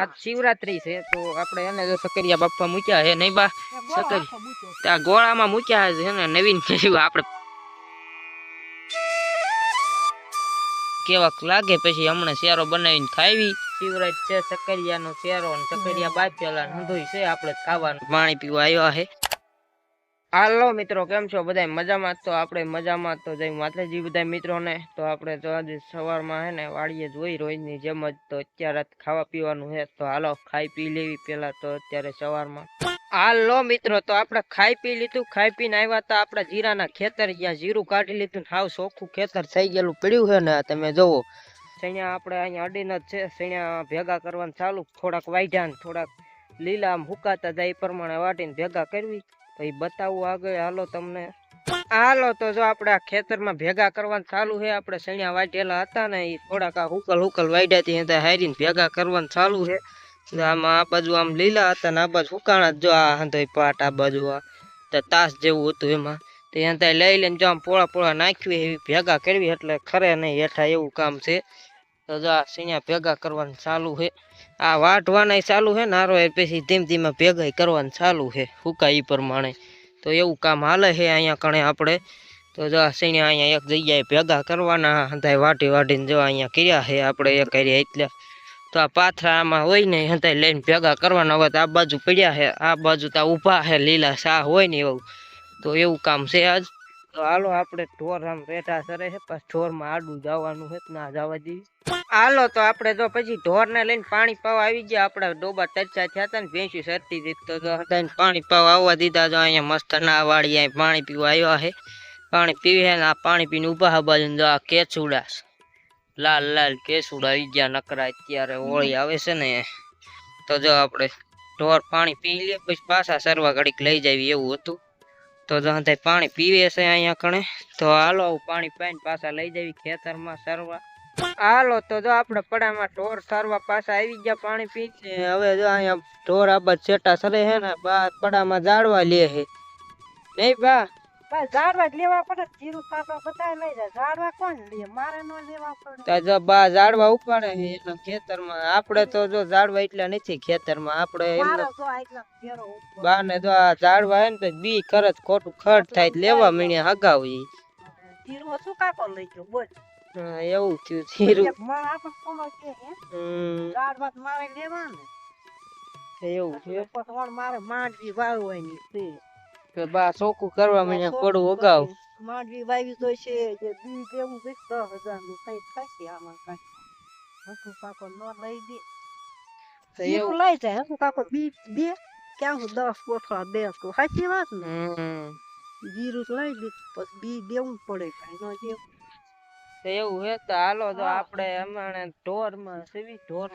आज शिवरात्रि से तो આપણે એને જો સકરિયા બાપા મૂક્યા હે નહીં બા સકરી ત્યાં ગોળામાં મૂક્યા છે ને નવીન કેવું આપણે કેવાક લાગે પછી હમણે શેરો બનાવીને ખાવી શિવરાત છે સકરિયાનો શેરો અને સકરિયા બાફેલા નંદોઈ છે આપણે ખાવાનું પાણી પીવા આવ્યા હે હાલો મિત્રો કેમ છો બધા મજામાં તો આપણે મજામાં તો જય માતાજી બધા મિત્રોને તો આપણે તો આજે સવારમાં હે ને વાડીએ જોઈ રોજની જેમ જ તો અત્યારે ખાવા પીવાનું હે તો હાલો ખાઈ પી લેવી પેલા તો અત્યારે સવારમાં હાલો મિત્રો તો આપણે ખાઈ પી લીધું ખાઈ પીને આવ્યા તો આપણા જીરાના ખેતર ગયા જીરું કાઢી લીધું હાવ ચોખ્ખું ખેતર થઈ ગયેલું પડ્યું છે ને તમે જોવો સૈયા આપણે અહીંયા અડીને જ છે સૈયા ભેગા કરવાનું ચાલુ થોડાક વાઢ્યા ને થોડાક લીલા આમ હુકાતા જાય એ પ્રમાણે વાટીને ભેગા કરવી ભાઈ બતાવું આગળ હાલો તમને હાલો તો જો આપણે આ ખેતરમાં ભેગા કરવાનું ચાલુ છે આપણે સણિયા વાટેલા હતા ને એ થોડાક આ હુકલ વાડ્યાથી હારીને ભેગા કરવાનું ચાલુ છે આમાં આ બાજુ આમ લીલા હતા ને આ બાજુ હુકાણા જો આ હંધોય પાટ આ બાજુ આ તાસ જેવું હતું એમાં તો ત્યાં લઈ લઈને જો આમ પોળા નાખવી એવી ભેગા કરવી એટલે ખરે નહીં હેઠા એવું કામ છે તો જો આ સણિયા ભેગા કરવાનું ચાલુ છે આ વાટવાના ચાલુ છે ને હારો પછી ધીમે ધીમે ભેગા કરવાનું ચાલુ છે હુકા એ પ્રમાણે તો એવું કામ હાલે છે અહીંયા કણે આપણે તો જો સૈન્ય અહીંયા એક જગ્યાએ ભેગા કરવાના હંતાય વાટીને જો અહીંયા કર્યા છે આપણે એ કર્યા એટલે તો આ પાથરા આમાં હોય ને હંતાય લઈને ભેગા કરવાના હોય તો આ બાજુ પડ્યા છે આ બાજુ તો ઊભા છે લીલા શાહ હોય ને એવું તો એવું કામ છે આજ તો હાલો આપણે ઢોર આમ રેઠા સરે છે પછી ઢોરમાં આડું જવાનું છે ના જવા દેવી હાલો તો આપણે જો પછી ઢોરને લઈને પાણી પાવા આવી ગયા આપણા ડોબા તરચા થયા હતા ને ભેંસી સરતી હતી તો પાણી પાવા આવવા દીધા તો અહીંયા મસ્ત ના વાળી અહીં પાણી પીવા આવ્યા છે પાણી પીવે ને આ પાણી પીને ઊભા હા બાજુ જો આ કેસુડા લાલ કેસુડા આવી ગયા નકરા અત્યારે હોળી આવે છે ને તો જો આપણે ઢોર પાણી પી લે પછી પાછા સરવા ઘડીક લઈ જાવી એવું હતું તો જો પાણી પીવે છે અહીંયા કણે તો હાલો પાણી પાઈને પાછા લઈ જાવી ખેતરમાં સરવા હાલો તો જો આપણે પડામાં ઢોર સરવા પાછા આવી ગયા પાણી પીને હવે જો અહીંયા ઢોર આ બાદ છેટા સરે છે ને બા પડામાં જાડવા લે છે નહીં બા ઝાડવા લેવા પડે જીરું પાપા બધા લઈ જાય ઝાડવા કોણ લે મારે નો લેવા પડે તો જો બા ઝાડવા ઉપાડે છે એટલે ખેતરમાં આપણે તો જો ઝાડવા એટલા નથી ખેતરમાં આપણે બા ને જો આ ઝાડવા હે ને તો બી ખરચ ખોટું ખર્ચ થાય લેવા મીણ્યા હગાવી જીરું શું કાકો લઈ ગયો બોલ હા એવું થયું જીરું મારા પણ કોનો છે ઝાડવા મારે લેવા ને એવું છે પછી મારે માંડવી વાવવાની છે કે બા ચોખ્ખું કરવા મીણ્યા પડું અગાઉ માંડવી વાવી તો છે જે બી કેવું છે 10,000 નું કઈ થશે આમાં કઈ હસુ કાકો નો લઈ દે તો એવું લઈ જાય હસુ કાકો બી દે ક્યાં 10 કોઠા દે તો સાચી વાત ને જીરું લઈ દે પછી બી દેવું પડે કઈ નો દે એવું હે તો હાલો તો આપણે હમણાં ઢોરમાં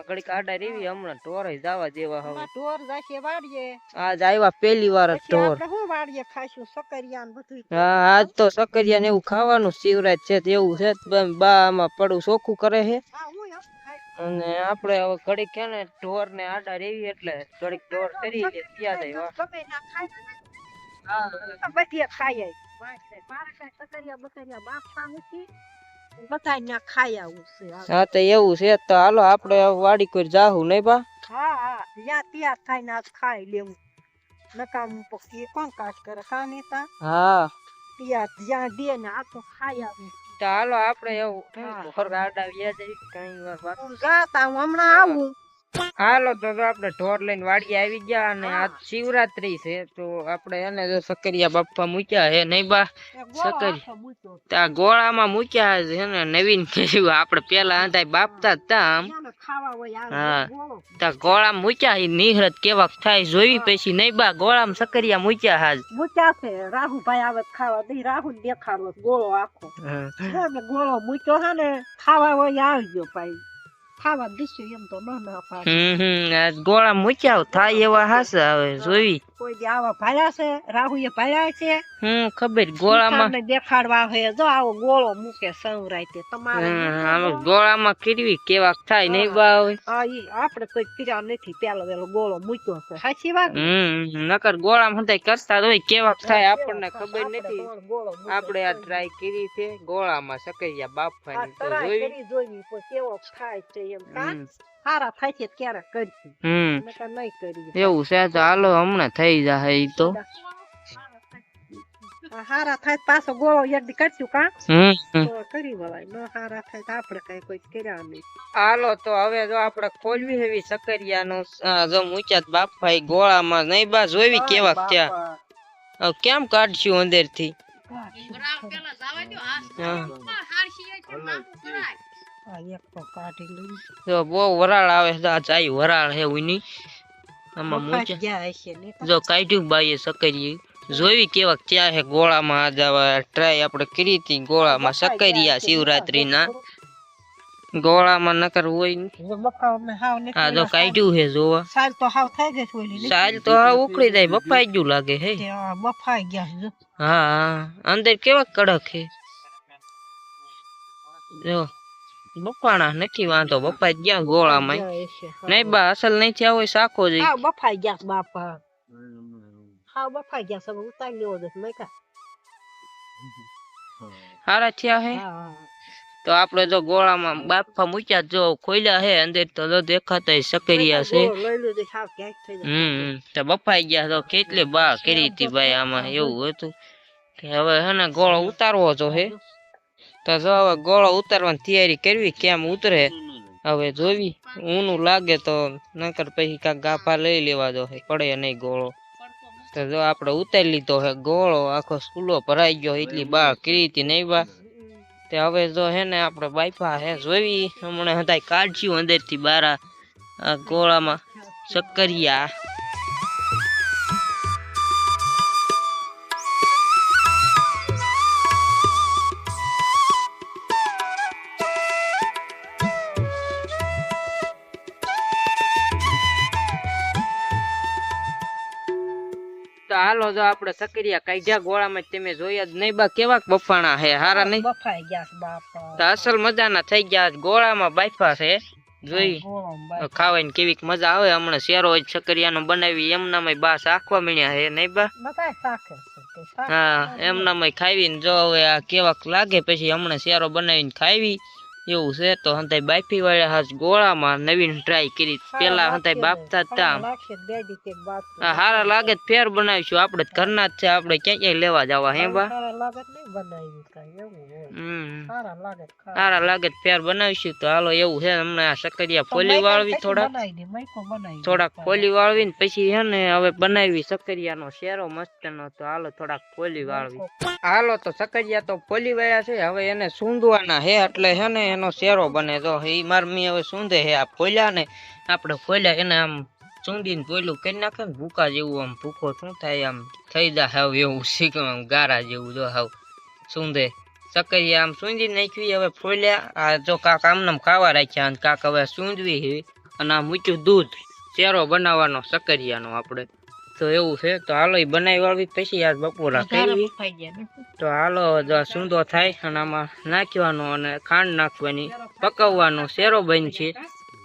ઘડીક આડા રેવી હમણાં ઢોર જવા દેવા હવે ઢોર જાશે વાડીએ આજ આવ્યા પહેલી વાર ઢોર આપણે હું વાડીએ ખાશું સકરિયા ને બધું હા આજ તો સકરિયા ને એવું ખાવાનું શિવરાત છે એવું છે બા આમાં પડું ચોખ્ખું કરે છે અને આપણે હવે ઘડીક છે ને ઢોર ને આડા રેવી એટલે ઘડીક ઢોર કરી ત્યાં જાય હા બધી ખાઈ મારે કઈ સકરિયા બકરિયા બાપા નથી બધા ના ખાઈ આવું છે હા તો એવું છે તો હાલો આપણે વાડી કોઈ જાહું નહીં બા હા જ્યાં ત્યાં થઈને આજ ખાઈ લેવું નકામ પક્ષી કોણ કાશ કરે કાનીતા હા ત્યાં જ્યાં દે ને આ તો ખાઈ આવું તો હાલો આપણે એવું ઢોર આડા વ્યા જઈ કઈ વાર જાતા હું હમણાં આવું હાલો તો આપણે ઢોર લઈને વાડીએ આવી ગયા અને આજ શિવરાત્રી છે તો આપણે એને જો સકરિયા બાપા મૂક્યા હે નહીં બા સકરિયા ગોળામાં મૂક્યા છે ને નવીન કેવું આપણે પેલા હતા બાપતા હતા આમ હા ત્યાં ગોળામાં મૂક્યા નિહરત કેવાક થાય જોઈ પછી નહીં બા ગોળામાં સકરિયા મૂક્યા હાજ મૂક્યા છે રાહુભાઈ આવે ખાવા દઈ રાહુ દેખાડો ગોળો આખો ગોળો મૂક્યો છે ને ખાવા હોય આવજો ભાઈ ખાવા દીશું એમ તો ના પાડે ગોળા મૂક્યા થાય એવા હાસ આવે જોઈ કોઈ આવા ભાયા છે રાહુ એ ભાયા છે ખબર ગોળામાં મીઠાને દેખાડવા હે જો આવો ગોળો મૂકે સંવરાય તે તમારે આમાં ગોળામાં કીરવી કેવાક થાય નહીં બા હવે આપણે કોઈ કર્યા નથી પેલો વેલો ગોળો મૂક્યો છે સાચી વાત નકર ગોળામાં હંધાય કરતા હોય કેવાક થાય આપણને ખબર નથી આપણે આ ટ્રાય કરી છે ગોળામાં સકરિયા બાફવાની તો જોઈ કેવો થાય છે એમ સારા થાય છે ક્યારે કરશું નહીં કરી એવું છે તો હાલો હમણાં થઈ જાય ઈ તો હારા થાય પાછો ગોળો એક દી કરશું કા તો કરી વળાય ન હારા થાય તો આપણે કઈ કોઈ કર્યા નહીં હાલો તો હવે જો આપણે ખોલવી એવી સકરિયાનો જો મૂચ્યા બાફાઈ ગોળામાં નહીં બા જોવી કેવાક ત્યાં હવે કેમ કાઢશું અંદર થી જો બહુ વરાળ આવે જાય વરાળ હે ઉની આમાં મૂચ્યા જો કાઢ્યું બાઈએ સકરિયું જોવી કેવાક ત્યાં હે ગોળામાં આજ ટ્રાય આપણે કરી હતી ગોળામાં સકરિયા શિવરાત્રી ના ગોળામાં નકર હોય હા જો કાઢ્યું હે જોવા સાલ તો હાવ થઈ ગઈ સાલ તો હાવ ઉખડી જાય બફાઈ ગયું લાગે હે બફાઈ ગયા હા અંદર કેવા કડક હે જો બફાણા નથી વાંધો બફાઈ ગયા ગોળામાં નહીં બા અસલ નહીં થયા હોય સાખો જઈ બફાઈ ગયા બાપા હા બફાઈ ગયા સબ ઉતારી લેવો દે મેં કા હારા થયા હે તો આપણે જો ગોળામાં બાફા મૂક્યા જો ખોલ્યા હે અંદર તો દેખાતા સકરિયા છે તો બફાઈ ગયા તો કેટલી બા કરી હતી ભાઈ આમાં એવું હતું કે હવે હે ને ગોળો ઉતારવો જો હે તો જો હવે ગોળો ઉતારવાની તૈયારી કરવી કેમ ઉતરે હવે જોવી ઊનું લાગે તો નકર પછી કાંક ગાફા લઈ લેવા દો હે પડે નહીં ગોળો તો જો આપણે ઉતારી લીધો હે ગોળો આખો સ્કૂલો ભરાઈ ગયો એટલી બા કરી હતી નહીં બા તે હવે જો હે ને આપણે બાફા હે જોવી હમણાં હતા કાઢ્યું અંદર થી બારા આ ગોળામાં સકરિયા હાલો જો આપણે સકરિયા કાઢ્યા ગોળામાં તમે જોયા જ નહીં બા કેવાક બફાણા હે હારા નહીં બફાઈ ગયા બાપા તો અસલ મજાના થઈ ગયા ગોળામાં બાફા છે જોઈ ખાવાની કેવીક મજા આવે હમણાં શેરો સકરિયાનો બનાવી એમનામાં બા શાખવા મળ્યા હે નહીં બા હા એમનામાં ખાવીને જો હવે આ કેવાક લાગે પછી હમણાં શેરો બનાવીને ખાવી એવું છે તો હંતાઈ બાફી વાળા હાજ ગોળામાં નવીન ટ્રાય કરી પેલા હંતાઈ બાફતા હતા હારા લાગે ફેર બનાવીશું આપણે ઘરના જ છે આપણે ક્યાં ક્યાંય લેવા જવા હે બા હારા લાગે ફેર બનાવીશું તો હાલો એવું છે હમણાં આ સકરિયા ફોલી વાળવી થોડાક ફોલી વાળવી ને પછી હે ને હવે બનાવી સકરિયાનો શેરો મસ્ત નો તો હાલો થોડાક ફોલી વાળવી હાલો તો સકરિયા તો ફોલી વાળ્યા છે હવે એને સૂંધવાના હે એટલે હે ને એનો શેરો બને તો એ મારમી હવે સૂંધે હે આ ફોલ્યા ને આપણે ફોલ્યા એને આમ સૂંધીને પોયલું કરી નાખે ને ભૂકા જેવું આમ ભૂકો શું થાય આમ થઈ જાય હાવ એવું શીખ ગારા જેવું જો હાવ સૂંધે સકરિયા આમ સૂંધી નાખવી હવે ફોલ્યા આ જો કાક આમનામ ખાવા રાખ્યા અને કાક હવે સૂંધવી હે અને આ મૂક્યું દૂધ શેરો બનાવવાનો સકરિયાનો આપણે તો એવું છે તો હાલો એ બનાવી વાળવી પછી આજ બપોરા કરવી તો હાલો સૂંધો થાય અને આમાં નાખવાનો અને ખાંડ નાખવાની પકવવાનો શેરો બનશે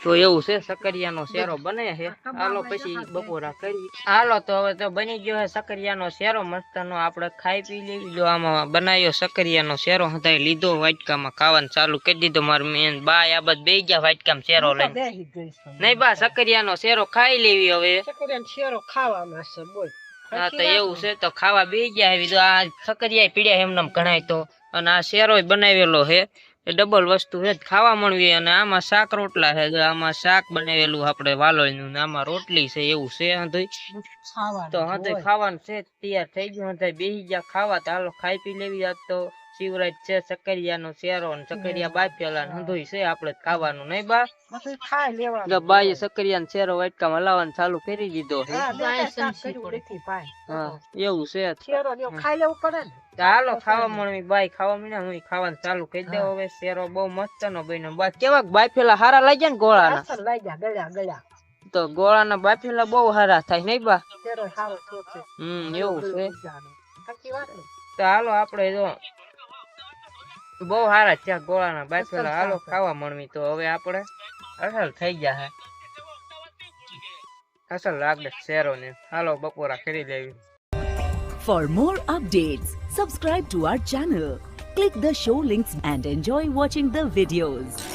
તો એવું છે સકરિયાનો શેરો બને છે હાલો પછી બપોરા કરી હાલો તો હવે તો બની ગયો છે સકરિયાનો શેરો મસ્તનો આપણે ખાઈ પી લેવી જો આમાં બનાવ્યો સકરિયાનો શેરો હતા લીધો વાટકામાં ખાવાનું ચાલુ કરી દીધો માર મેન બા આ બધ બે ગયા વાટકામાં શેરો લઈને નહીં બા સકરિયાનો શેરો ખાઈ લેવી હવે શેરો ખાવાનો છે બોલ હા તો એવું છે તો ખાવા બે ગયા આવી તો આ સકરિયા પીડ્યા એમને ઘણાય તો અને આ શેરો બનાવેલો છે ડબલ વસ્તુ છે ખાવા મળવી અને આમાં શાક રોટલા છે આમાં શાક બનાવેલું આપણે વાલોળનું આમાં રોટલી છે એવું છે તો હંધોય ખાવાનું છે તૈયાર થઈ ગયું હંધોય બેસી ગયા ખાવા તો હાલો ખાઈ પી લેવી આજ તો શિવરાજ છે સકરિયાનો શેરો ને સકરિયા બાફેલા હંધોય છે આપણે ખાવાનું નહીં બા બાઈએ સકરિયાનો શેરો વાટકામાં હલાવવાનું ચાલુ કરી દીધો છે હા એવું છે ખાઈ લેવું પડે ને હાલો ખાવા મળવી બાઈ ખાવા મળ્યા હું ખાવાનું ચાલુ કરી દઉં હવે શેરો બહુ મસ્ત નો બન્યો બા કેવાક બાફેલા હારા લાગ્યા ને ગોળાના તો ગોળાના બાફેલા બહુ હારા થાય નહીં બા એવું છે સાચી વાત ને? તો હાલો આપણે જો બહુ સારા છે ગોળાના બાફેલા. અસલ હાલો સારા. ખાવા મળવી. તો હવે આપણે અસલ થઈ ગયા હે. અસલ લાગે શેરો ને. હાલો બપોરા કરી લેવી. For more updates, subscribe to our channel, click the show links and enjoy watching the videos.